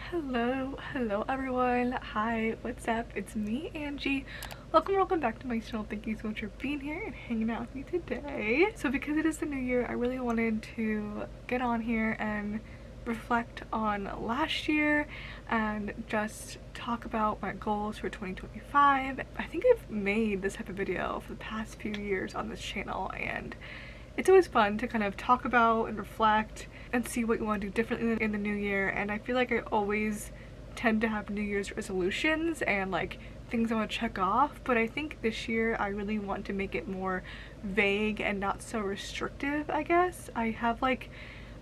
Hello everyone. Hi, what's up? It's me, Angie. Welcome back to my channel. Thank you so much for being here and hanging out with me today. So because it is the new year, I really wanted to get on here and reflect on last year and just talk about my goals for 2025. I think I've made this type of video for the past few years on this channel, and it's always fun to kind of talk about and reflect and see what you want to do differently in the new year. And I feel like I always tend to have New Year's resolutions and like things I want to check off, but I think this year I really want to make it more vague and not so restrictive, I guess. I have like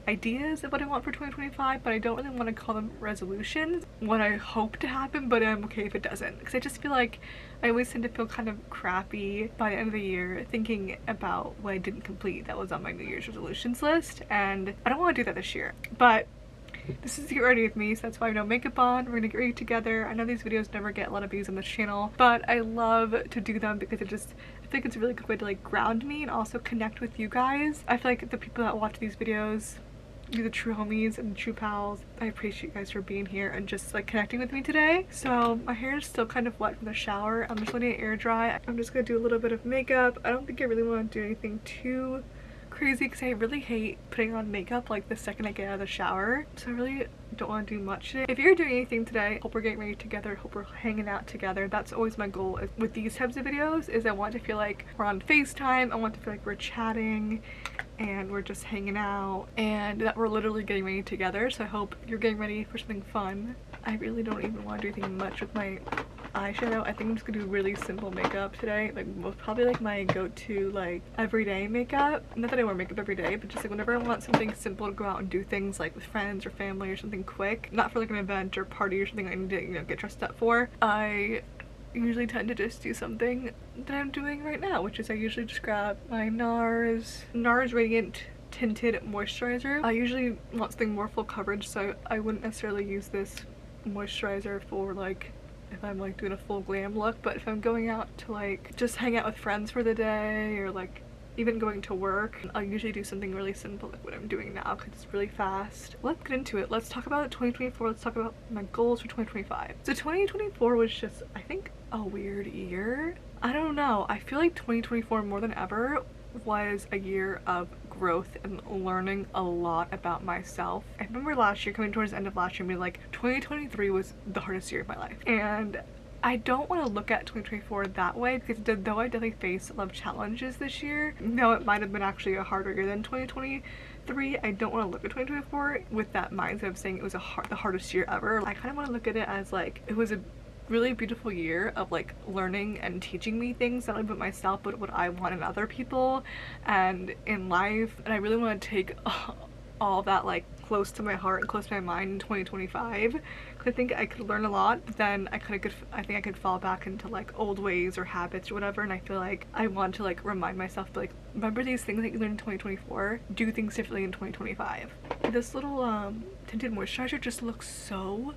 ideas of what I want for 2025, but I don't really want to call them resolutions. What I hope to happen, but I'm okay if it doesn't, because I just feel like I always tend to feel kind of crappy by the end of the year thinking about what I didn't complete that was on my New Year's resolutions list, and I don't want to do that this year. But this is Get Ready With Me, so that's why I have no makeup on. We're gonna get ready together. I know these videos never get a lot of views on this channel, but I love to do them because I think it's a really good way to like ground me and also connect with you guys. I feel like the people that watch these videos, you're the true homies and the true pals. I appreciate you guys for being here and just like connecting with me today. So my hair is still kind of wet from the shower. I'm just letting it air dry. I'm just gonna do a little bit of makeup. I don't think I really want to do anything too crazy because I really hate putting on makeup like the second I get out of the shower. So I really don't want to do much today. If you're doing anything today, hope we're getting ready together, hope we're hanging out together. That's always my goal with these types of videos, is I want to feel like we're on FaceTime. I want to feel like we're chatting and we're just hanging out and that we're literally getting ready together. So I hope you're getting ready for something fun. I really don't even want to do anything much with my eyeshadow. I think I'm just gonna do really simple makeup today, like probably like my go-to like everyday makeup. Not that I wear makeup every day, but just like whenever I want something simple to go out and do things like with friends or family or something quick, not for like an event or party or something I need to, you know, get dressed up for, I usually tend to just do something that I'm doing right now, which is I usually just grab my NARS Radiant Tinted Moisturizer. I usually want something more full coverage, so I wouldn't necessarily use this moisturizer for like if I'm like doing a full glam look, but if I'm going out to like just hang out with friends for the day or like even going to work, I'll usually do something really simple like what I'm doing now because it's really fast. Let's get into it. Let's talk about 2024. Let's talk about my goals for 2025. So 2024 was just, I think, a weird year. I don't know. I feel like 2024 more than ever was a year of growth and learning a lot about myself. I remember last year, coming towards the end of last year, being like 2023 was the hardest year of my life, and I don't want to look at 2024 that way because though I definitely faced a lot of challenges this year, though it might have been actually a harder year than 2023, I don't want to look at 2024 with that mindset of saying it was the hardest year ever. I kind of want to look at it as like it was a really beautiful year of like learning and teaching me things, not only about myself but what I want in other people and in life. And I really want to take all that like close to my heart and close to my mind in 2025 because I think I could learn a lot, but then I think I could fall back into like old ways or habits or whatever, and I feel like I want to like remind myself to like remember these things that you learned in 2024, do things differently in 2025. This little tinted moisturizer just looks so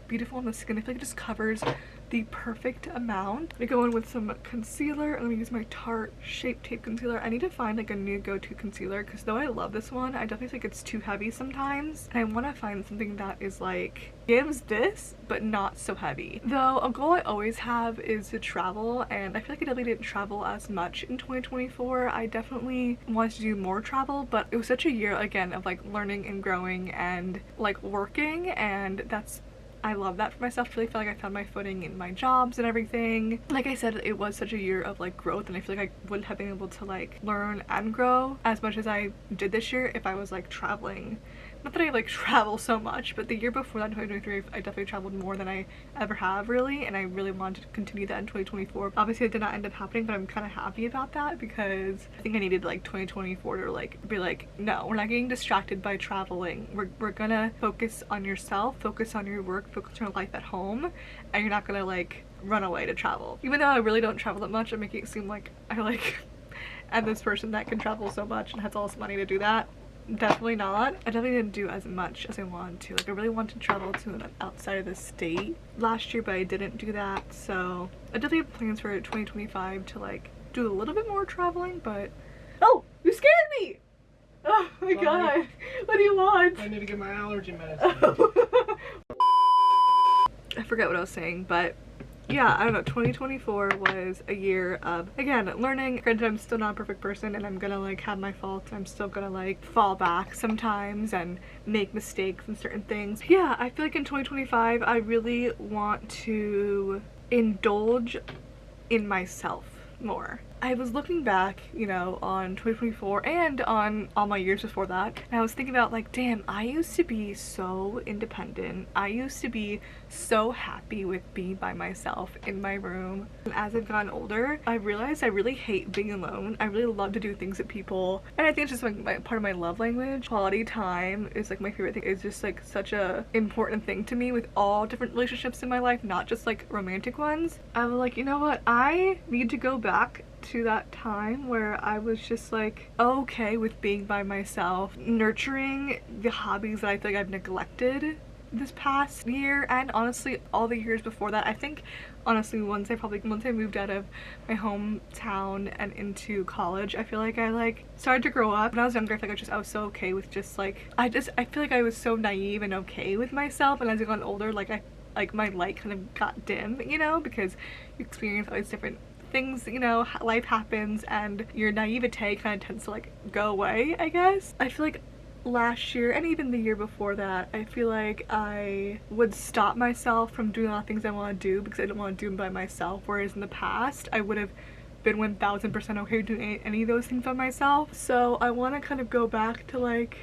beautiful on the skin. I feel like it just covers the perfect amount. I go in with some concealer. I'm gonna use my Tarte Shape Tape concealer. I need to find like a new go-to concealer because though I love this one, I definitely think it's too heavy sometimes, and I want to find something that is like gives this but not so heavy. Though a goal I always have is to travel, and I feel like I definitely didn't travel as much in 2024. I definitely wanted to do more travel, but it was such a year again of like learning and growing and like working, and I love that for myself. I really feel like I found my footing in my jobs and everything. Like I said, it was such a year of like growth, and I feel like I wouldn't have been able to like learn and grow as much as I did this year if I was like traveling. Not that I like travel so much, but the year before that, 2023, I definitely traveled more than I ever have really, and I really wanted to continue that in 2024. Obviously it did not end up happening, but I'm kind of happy about that because I think I needed like 2024 to like be like, no, we're not getting distracted by traveling. We're gonna focus on yourself, focus on your work, focus on your life at home, and you're not gonna like run away to travel. Even though I really don't travel that much, I'm making it seem like I like am this person that can travel so much and has all this money to do that. Definitely not. I definitely didn't do as much as I wanted to. Like I really wanted to travel to outside of the state last year, but I didn't do that. So I definitely have plans for 2025 to like do a little bit more traveling, but oh, you scared me! Oh my god. What do you want? I need to get my allergy medicine. I forget what I was saying, but yeah, I don't know, 2024 was a year of, again, learning. Granted, I'm still not a perfect person and I'm gonna like have my faults. I'm still gonna like fall back sometimes and make mistakes in certain things. Yeah, I feel like in 2025 I really want to indulge in myself more. I was looking back, you know, on 2024 and on all my years before that, and I was thinking about like, damn, I used to be so independent. I used to be so happy with being by myself in my room. And as I've gotten older, I realized I really hate being alone. I really love to do things with people, and I think it's just like part of my love language. Quality time is like my favorite thing. It's just like such a important thing to me with all different relationships in my life, not just like romantic ones. I was like, you know what, I need to go back to that time where I was just like okay with being by myself, nurturing the hobbies that I feel like I've neglected this past year, and honestly all the years before that. I think honestly once I moved out of my hometown and into college, I feel like I like started to grow up. When I was younger, I feel like I was so okay with just like I feel like I was so naive and okay with myself, and as I got older, like my light kind of got dim, you know, because you experience all these different things, you know, life happens and your naivete kind of tends to like go away, I guess. I feel like last year and even the year before that, I feel like I would stop myself from doing all the things I want to do because I didn't want to do them by myself, whereas in the past I would have been 1000% okay doing any of those things by myself. So I want to kind of go back to like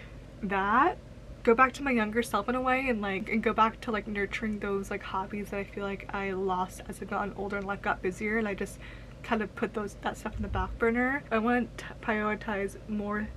that, go back to my younger self in a way, and go back to like nurturing those like hobbies that I feel like I lost as I've gotten older and life got busier, and I just kind of put that stuff in the back burner. I want to prioritize more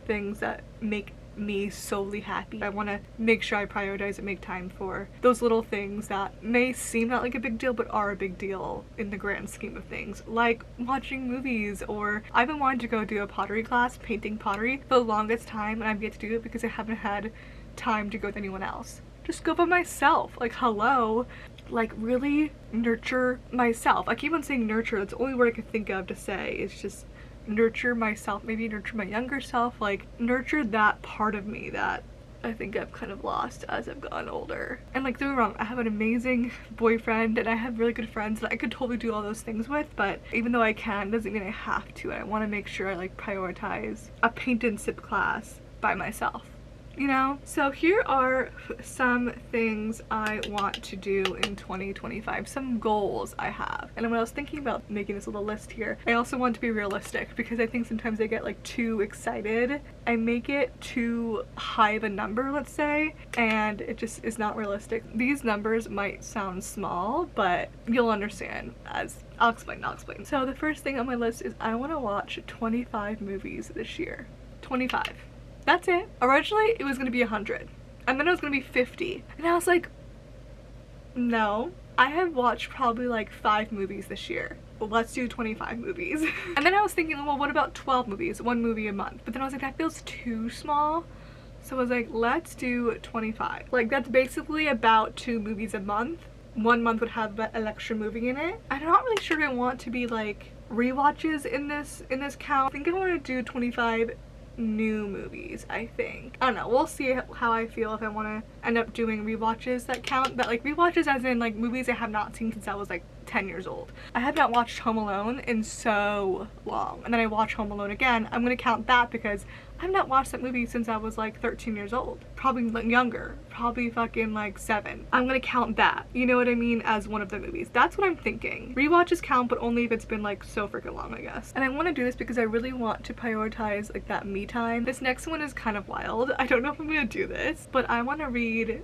things that make me solely happy. I want to make sure I prioritize and make time for those little things that may seem not like a big deal but are a big deal in the grand scheme of things, like watching movies. Or I've been wanting to go do a pottery class, painting pottery, for the longest time, and I've yet to do it because I haven't had time to go with anyone else. Just go by myself, like hello, like really nurture myself. I keep on saying nurture, that's the only word I can think of to say. It's just nurture myself, maybe nurture my younger self, like nurture that part of me that I think I've kind of lost as I've gotten older. And like, don't get me wrong, I have an amazing boyfriend and I have really good friends that I could totally do all those things with, but even though I can, doesn't mean I have to. And I want to make sure I like prioritize a paint and sip class by myself, you know? So here are some things I want to do in 2025, some goals I have. And when I was thinking about making this little list here, I also want to be realistic because I think sometimes I get like too excited. I make it too high of a number, let's say, and it just is not realistic. These numbers might sound small, but you'll understand as I'll explain. So the first thing on my list is I want to watch 25 movies this year. 25. That's it. Originally it was gonna be 100 and then it was gonna be 50, and I was like, no, I have watched probably like 5 movies this year. Well, let's do 25 movies. And then I was thinking, well, what about 12 movies, 1 movie a month? But then I was like, that feels too small. So I was like, let's do 25. Like that's basically about 2 movies a month. 1 month would have an extra movie in it. I'm not really sure I want to be like rewatches in this count. I think I want to do 25 new movies. I think, I don't know, we'll see how I feel if I want to end up doing rewatches that count, but like rewatches as in like movies I have not seen since I was like 10 years old. I have not watched Home Alone in so long, and then I watch Home Alone again. I'm gonna count that because I've not watched that movie since I was like 13 years old, probably like younger, probably fucking like 7. I'm gonna count that, you know what I mean, as one of the movies. That's what I'm thinking. Rewatches count, but only if it's been like so freaking long, I guess. And I want to do this because I really want to prioritize like that me time. This next one is kind of wild. I don't know if I'm gonna do this, but I want to read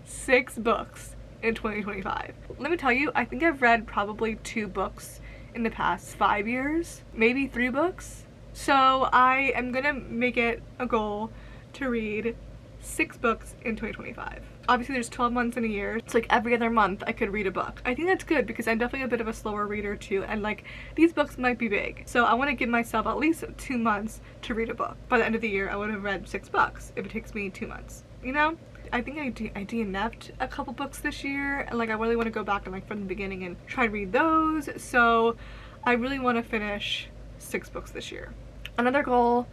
6 books in 2025. Let me tell you, I think I've read probably 2 books in the past 5 years, maybe 3 books. So I am gonna make it a goal to read 6 books in 2025. Obviously there's 12 months in a year. It's like every other month I could read a book. I think that's good because I'm definitely a bit of a slower reader too, and like these books might be big. So I want to give myself at least 2 months to read a book. By the end of the year I would have read 6 books if it takes me 2 months, you know? I think I DNF'd a couple books this year, and like I really want to go back and like from the beginning and try to read those. So I really want to finish 6 books this year. Another goal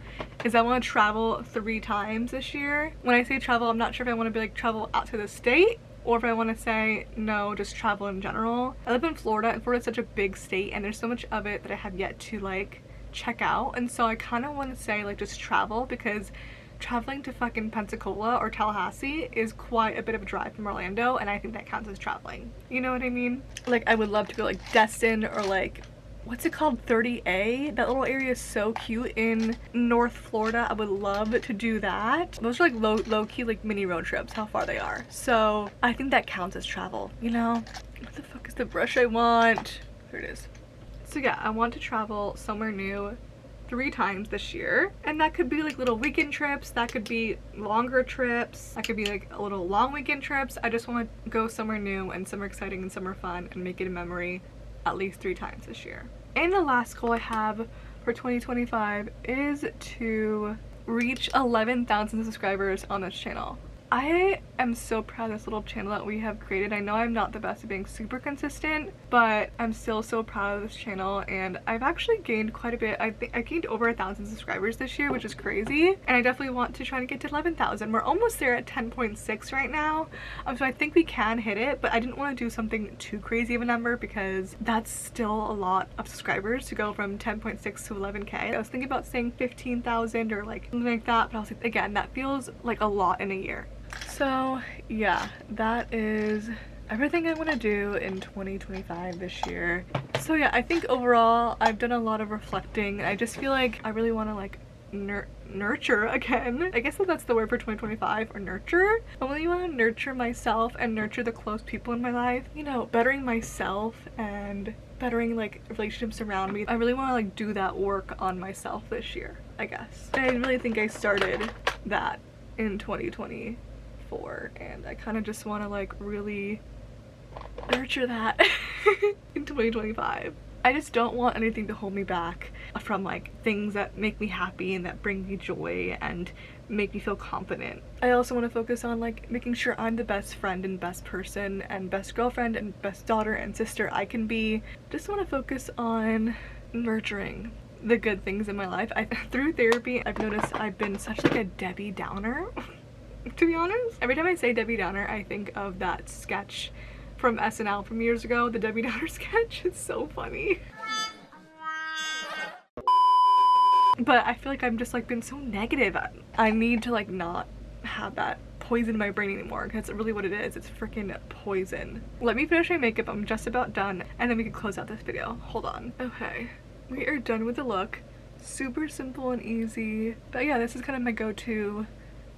is I want to travel 3 times this year. When I say travel, I'm not sure if I want to be like travel out to the state or if I want to say no, just travel in general. I live in Florida, and Florida is such a big state and there's so much of it that I have yet to like check out, and so I kind of want to say like just travel, because traveling to fucking Pensacola or Tallahassee is quite a bit of a drive from Orlando, and I think that counts as traveling. You know what I mean? Like I would love to go like Destin or like, what's it called, 30A? That little area is so cute in North Florida. I would love to do that. Those are like low-key like mini road trips, how far they are. So I think that counts as travel, you know? What the fuck is the brush I want? Here it is. So yeah, I want to travel somewhere new 3 times this year, and that could be like little weekend trips, that could be longer trips, that could be like a little long weekend trips. I just want to go somewhere new and somewhere exciting and somewhere fun and make it a memory at least 3 times this year. And the last goal I have for 2025 is to reach 11,000 subscribers on this channel. I am so proud of this little channel that we have created. I know I'm not the best at being super consistent, but I'm still so proud of this channel, and I've actually gained quite a bit. I think I gained over 1,000 subscribers this year, which is crazy, and I definitely want to try to get to 11,000. We're almost there at 10.6 right now, so I think we can hit it, but I didn't want to do something too crazy of a number because that's still a lot of subscribers to go from 10.6 to 11k. I was thinking about saying 15,000 or like something like that, but I was like, again, that feels like a lot in a year. So yeah, that is everything I want to do in 2025 this year. So yeah, I think overall I've done a lot of reflecting, and I just feel like I really want to like nurture again. I guess that's the word for 2025, or nurture. I really want to nurture myself and nurture the close people in my life, you know, bettering myself and bettering like relationships around me. I really want to like do that work on myself this year, I guess. And I really think I started that in 2024, and I kind of just want to like really nurture that in 2025. I just don't want anything to hold me back from like things that make me happy and that bring me joy and make me feel confident. I also want to focus on like making sure I'm the best friend and best person and best girlfriend and best daughter and sister I can be. Just want to focus on nurturing the good things in my life. Through therapy, I've noticed I've been such like a Debbie Downer. To be honest, every time I say Debbie Downer, I think of that sketch from SNL from years ago, the Debbie Downer sketch. It's so funny. But I feel like I've just like been so negative. I need to like not have that poison in my brain anymore, because that's really what it is. It's freaking poison. Let me finish my makeup. I'm just about done, and then we can close out this video. Hold on. Okay, we are done with the look. Super simple and easy. But yeah, this is kind of my go-to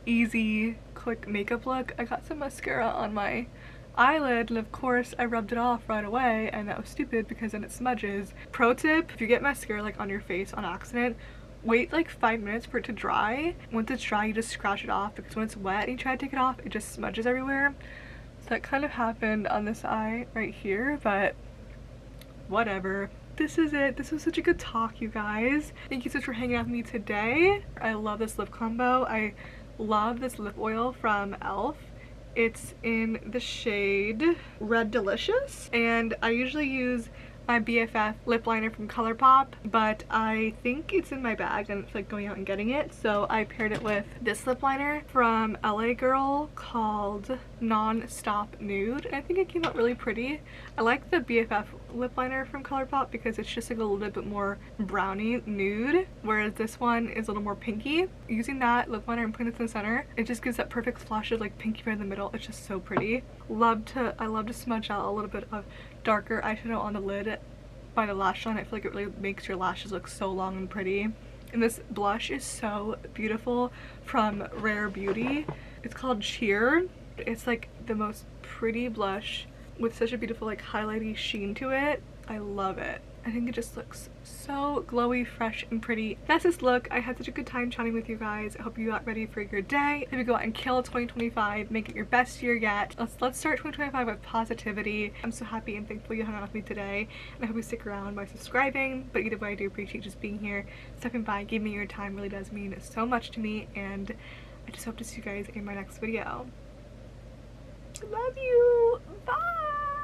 easy quick makeup look. I got some mascara on my eyelid, and of course I rubbed it off right away, and that was stupid because then it smudges. Pro tip, if you get mascara like on your face on accident, wait like 5 minutes for it to dry. Once it's dry, you just scratch it off, because when it's wet and you try to take it off, it just smudges everywhere. So that kind of happened on this eye right here, but whatever. This is it. This was such a good talk, you guys. Thank you so much for hanging out with me today. I love this lip combo. I love this lip oil from e.l.f. It's in the shade Red Delicious, and I usually use my BFF lip liner from ColourPop, but I think it's in my bag and it's like going out and getting it, so I paired it with this lip liner from LA Girl called Non-Stop Nude, and I think it came out really pretty. I like the BFF lip liner from ColourPop because it's just like a little bit more brownie nude, whereas this one is a little more pinky. Using that lip liner and putting this in the center, it just gives that perfect flush of like pinky right in the middle. It's just so pretty. I love to smudge out a little bit of darker eyeshadow on the lid by the lash line. I feel like it really makes your lashes look so long and pretty. And this blush is so beautiful from Rare Beauty. It's called Cheer. It's like the most pretty blush with such a beautiful like highlighty sheen to it. I love it. I think it just looks so glowy, fresh, and pretty. That's this look. I had such a good time chatting with you guys. I hope you got ready for your day. If you go out and kill 2025, make it your best year yet. Let's start 2025 with positivity. I'm so happy and thankful you hung out with me today, and I hope you stick around by subscribing. But either way, I do appreciate just being here, stepping by, giving me your time. Really does mean so much to me, and I just hope to see you guys in my next video. Love you. Bye.